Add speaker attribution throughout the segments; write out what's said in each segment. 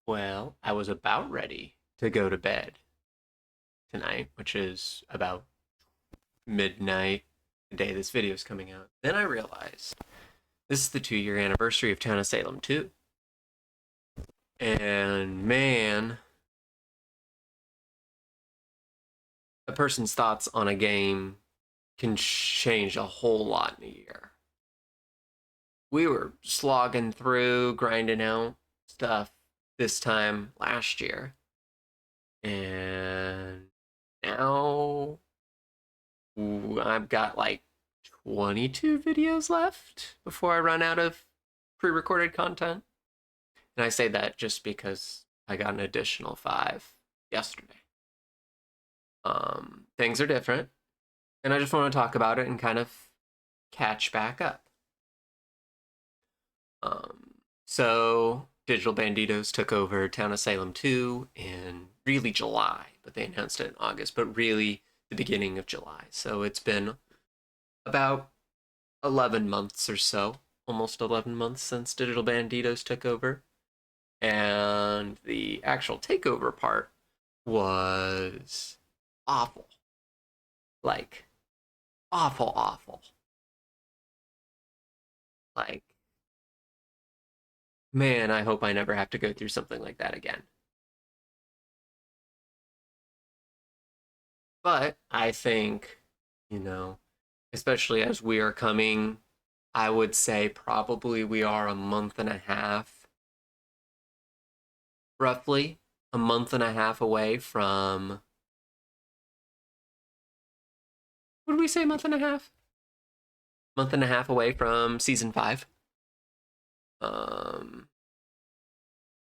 Speaker 1: Well, I was about ready to go to bed tonight, which is about midnight the day this video is coming out. Then I realized this is the 2-year anniversary of Town of Salem 2. And man, a person's thoughts on a game can change a whole lot in a year. We were slogging through, grinding out stuff this time last year. And now I've got like 22 videos left before I run out of pre-recorded content. And I say that just because I got an additional 5 yesterday. Things are different, and I just want to talk about it and kind of catch back up. So Digital Banditos took over Town of Salem 2 in really July, but they announced it in August, but really the beginning of July. So it's been about 11 months or so, almost 11 months since Digital Banditos took over. And the actual takeover part was awful. Like, awful. Like, man, I hope I never have to go through something like that again. But I think, especially as we are coming, I would say probably we are a month and a half, roughly a month and a half away from, what did we say, month and a half? Month and a half away from season 5.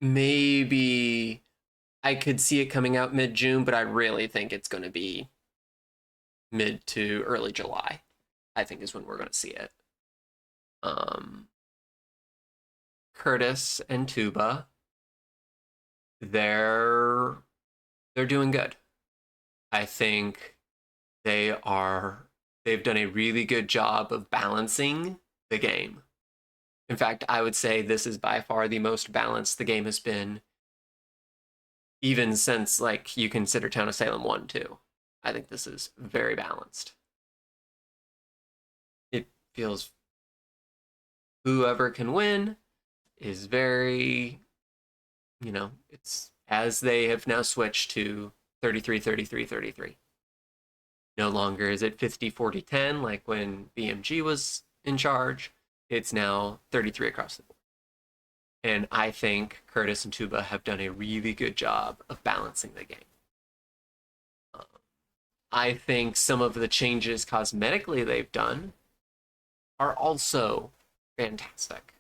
Speaker 1: Maybe I could see it coming out mid-June, but I really think it's going to be mid to early July. I think is when we're going to see it. Curtis and Tuba, they're doing good. I think they've done a really good job of balancing the game. In fact, I would say this is by far the most balanced the game has been, even since like you consider Town of Salem 1 too. I think this is very balanced. It feels whoever can win is very, it's as they have now switched to 33 33 33. No longer is it 50 40 10 like when BMG was in charge. It's now 33 across the board. And I think Curtis and Tuba have done a really good job of balancing the game. I think some of the changes cosmetically they've done are also fantastic.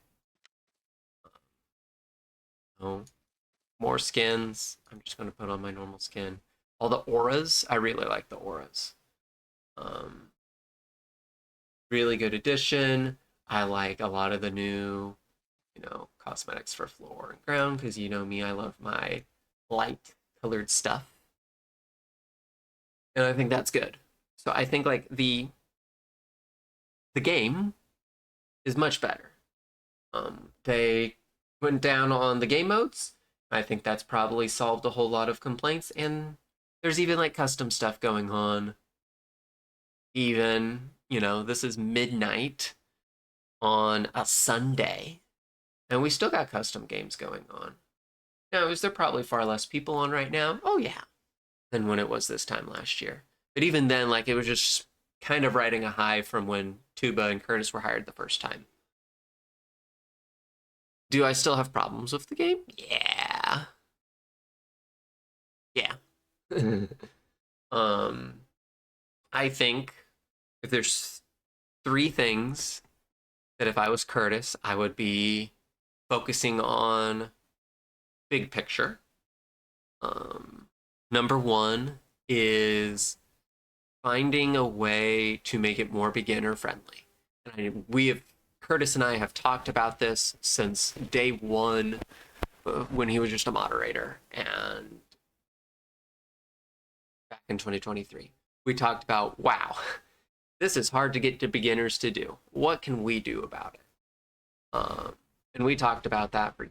Speaker 1: Oh, more skins. I'm just going to put on my normal skin. All the auras, I really like the auras. Really good addition. I like a lot of the new, cosmetics for floor and ground, because you know me, I love my light colored stuff. And I think that's good. So I think like the game is much better. They went down on the game modes. I think that's probably solved a whole lot of complaints, and there's even like custom stuff going on. Even, this is midnight on a Sunday, and we still got custom games going on. Now, is there probably far less people on right now? Oh, yeah, than when it was this time last year. But even then, like, it was just kind of riding a high from when Tuba and Curtis were hired the first time. Do I still have problems with the game? Yeah. Yeah. I think if there's 3 things that if I was Curtis, I would be focusing on big picture. Number 1 is finding a way to make it more beginner friendly. And Curtis and I have talked about this since day 1 when he was just a moderator, and back in 2023. We talked about, wow, this is hard to get to beginners to do. What can we do about it? And we talked about that for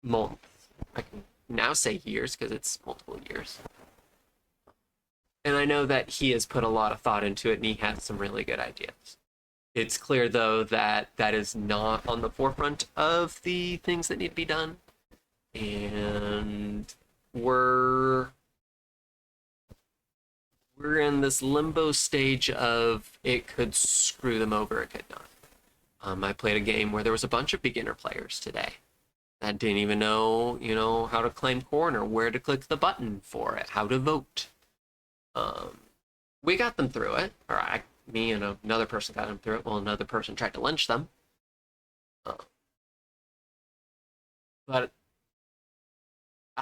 Speaker 1: months. I can now say years because it's multiple years. And I know that he has put a lot of thought into it and he has some really good ideas. It's clear, though, that that is not on the forefront of the things that need to be done. And we're we're in this limbo stage of it could screw them over, it could not. I played a game where there was a bunch of beginner players today that didn't even know, how to claim corner, where to click the button for it, how to vote. Um, we got them through it, or me and another person got them through it. Well, another person tried to lynch them. Uh, but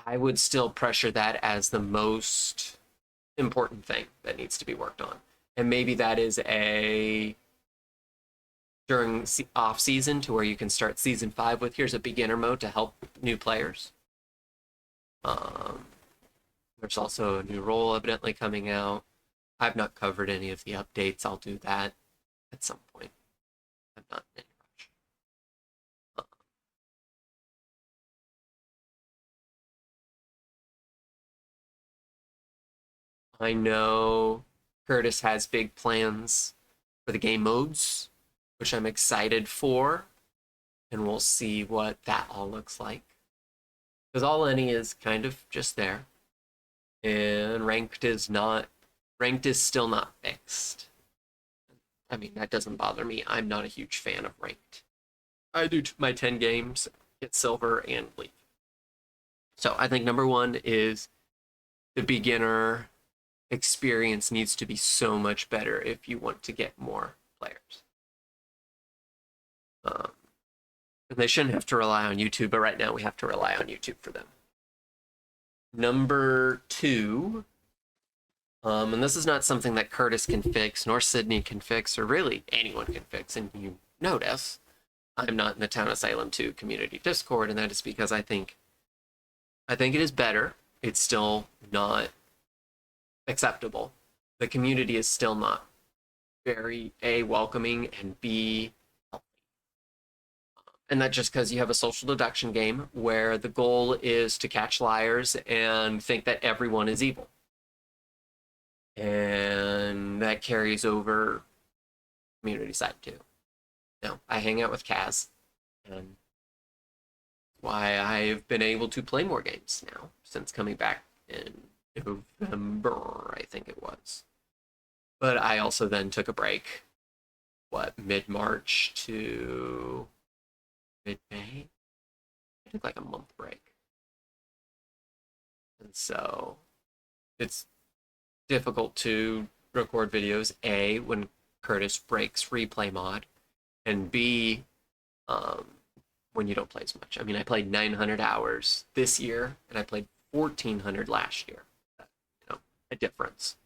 Speaker 1: I would still pressure that as the most important thing that needs to be worked on. And maybe that is a during off season to where you can start season 5 with here's a beginner mode to help new players. There's also a new role evidently coming out. I've not covered any of the updates. I'll do that at some point. I'm not in any rush. I know Curtis has big plans for the game modes, which I'm excited for, and we'll see what that all looks like. Because all any is kind of just there, and ranked is still not fixed. I mean, that doesn't bother me. I'm not a huge fan of ranked. I do my 10 games, get silver, and leave. So I think number one is the beginner experience needs to be so much better if you want to get more players. And they shouldn't have to rely on YouTube, but right now we have to rely on YouTube for them. Number two, and this is not something that Curtis can fix, nor Sydney can fix, or really anyone can fix, and you notice I'm not in the Town of Salem 2 community Discord, and that is because I think it is better. It's still not acceptable. The community is still not very A, welcoming, and B, healthy. And that's just because you have a social deduction game where the goal is to catch liars and think that everyone is evil. And that carries over community side too. Now, I hang out with Kaz, and why I've been able to play more games now since coming back in November, I think it was. But I also then took a break, mid-March to mid-May? I took like a month break. And so it's difficult to record videos, A, when Curtis breaks replay mod, and B, when you don't play as much. I mean, I played 900 hours this year, and I played 1,400 last year. A difference.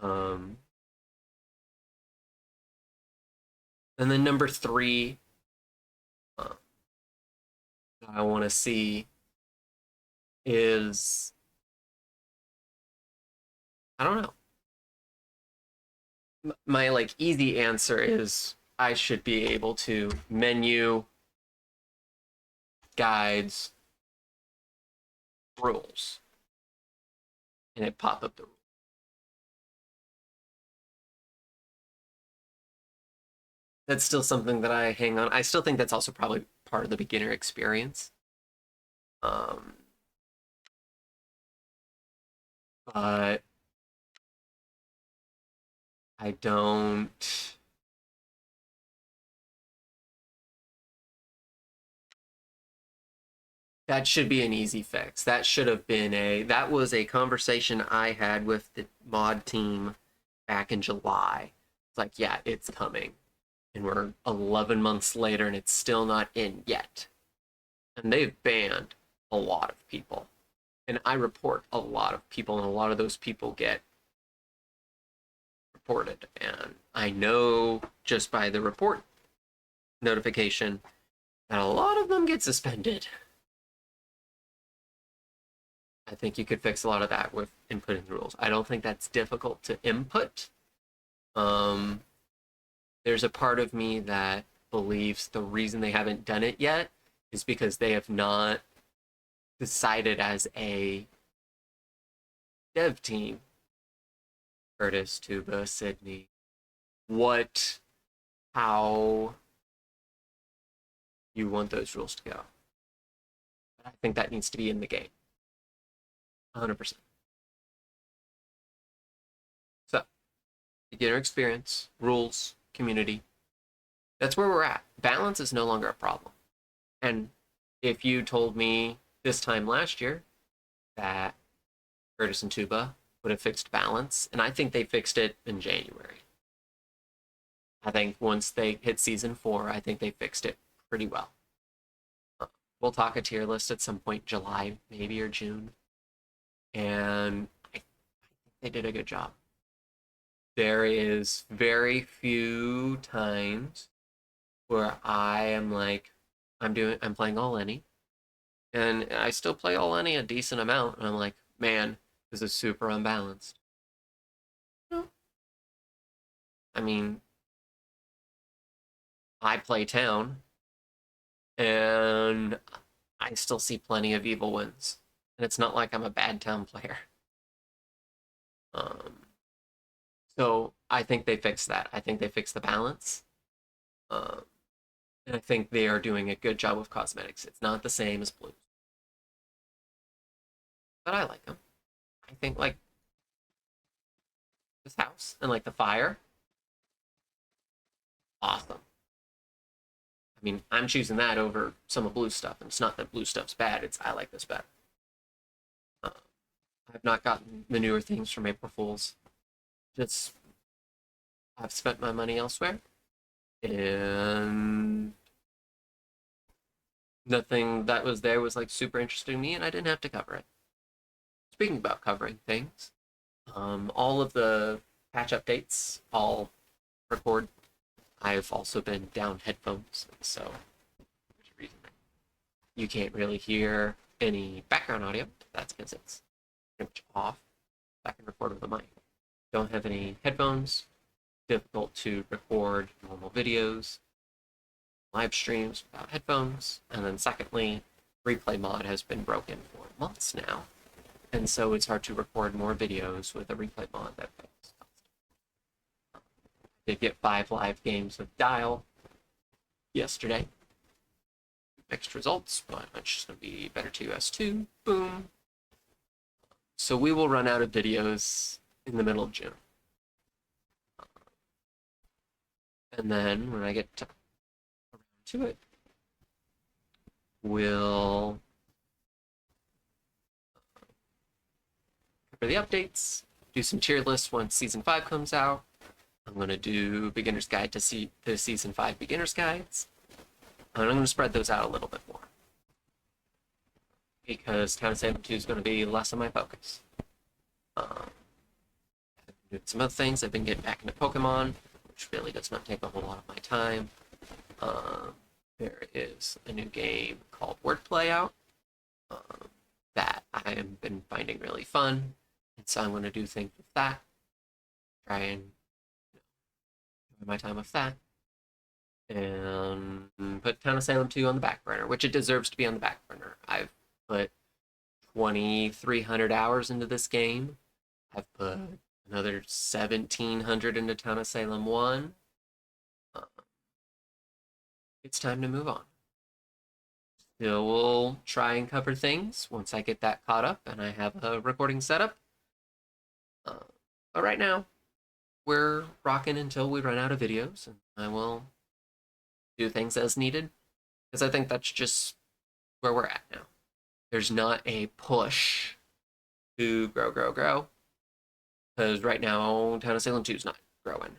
Speaker 1: And then number three, I want to see is, I don't know. My easy answer is I should be able to menu, guides, rules, and it pop up the rules. That's still something that I hang on. I still think that's also probably part of the beginner experience. But I don't. That should be an easy fix. That should have been that was a conversation I had with the mod team back in July. It's like, yeah, it's coming. And we're 11 months later and it's still not in yet. And they've banned a lot of people. And I report a lot of people, and a lot of those people get reported. And I know just by the report notification that a lot of them get suspended. I think you could fix a lot of that with inputting the rules. I don't think that's difficult to input. There's a part of me that believes the reason they haven't done it yet is because they have not decided as a dev team, Curtis, Tuba, Sydney, how you want those rules to go. But I think that needs to be in the game. 100%. So, beginner experience, rules, community. That's where we're at. Balance is no longer a problem. And if you told me this time last year that Curtis and Tuba would have fixed balance, and I think they fixed it in January. I think once they hit season 4, I think they fixed it pretty well. We'll talk a tier list at some point, July maybe or June, and I think they did a good job. There is very few times where I am like, I'm playing all any, and I still play all any a decent amount, and I'm like, man, this is super unbalanced. I mean, I play town, and I still see plenty of evil wins, and it's not like I'm a bad town player. So I think they fixed that. I think they fixed the balance. Um, and I think they are doing a good job with cosmetics. It's not the same as blues, but I like them. I think like this house and like the fire, awesome. I mean, I'm choosing that over some of blue stuff, and it's not that blue stuff's bad. It's I like this better. Uh, I've not gotten the newer things from April Fools. Just I've spent my money elsewhere, and nothing that was there was like super interesting to me, and I didn't have to cover it. Speaking about covering things, all of the patch updates I'll record. I've also been down headphones, so there's a reason you can't really hear any background audio. That's because it's pretty much off. I can record with a mic. Don't have any headphones. Difficult to record normal videos, live streams without headphones. And then secondly, replay mod has been broken for months now. And so it's hard to record more videos with a replay mod that fails. Did get 5 live games with Dial yesterday. Mixed results, but it's just going to be better TOS2. Boom. So we will run out of videos in the middle of June. And then when I get around to it, we'll cover the updates, do some tier lists once Season 5 comes out. I'm going to do Beginner's Guide to the Season 5 Beginner's Guides. And I'm going to spread those out a little bit more. Because Town of Salem 2 is going to be less of my focus. I've been doing some other things. I've been getting back into Pokemon, which really does not take a whole lot of my time. There is a new game called Wordplay out that I have been finding really fun. And so I'm going to do things with that. Try and enjoy my time with that. And put Town of Salem 2 on the back burner, which it deserves to be on the back burner. I've put 2,300 hours into this game. I've put another 1,700 into Town of Salem 1. It's time to move on. Still will try and cover things once I get that caught up and I have a recording set up. But right now, we're rocking until we run out of videos, and I will do things as needed, because I think that's just where we're at now. There's not a push to grow, because right now Town of Salem 2 is not growing.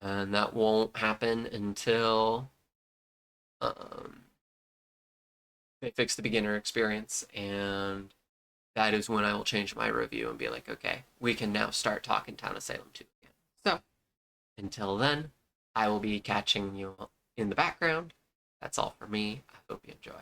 Speaker 1: And that won't happen until they fix the beginner experience, and that is when I will change my review and be like, okay, we can now start talking Town of Salem 2 again. So, until then, I will be catching you in the background. That's all for me. I hope you enjoy.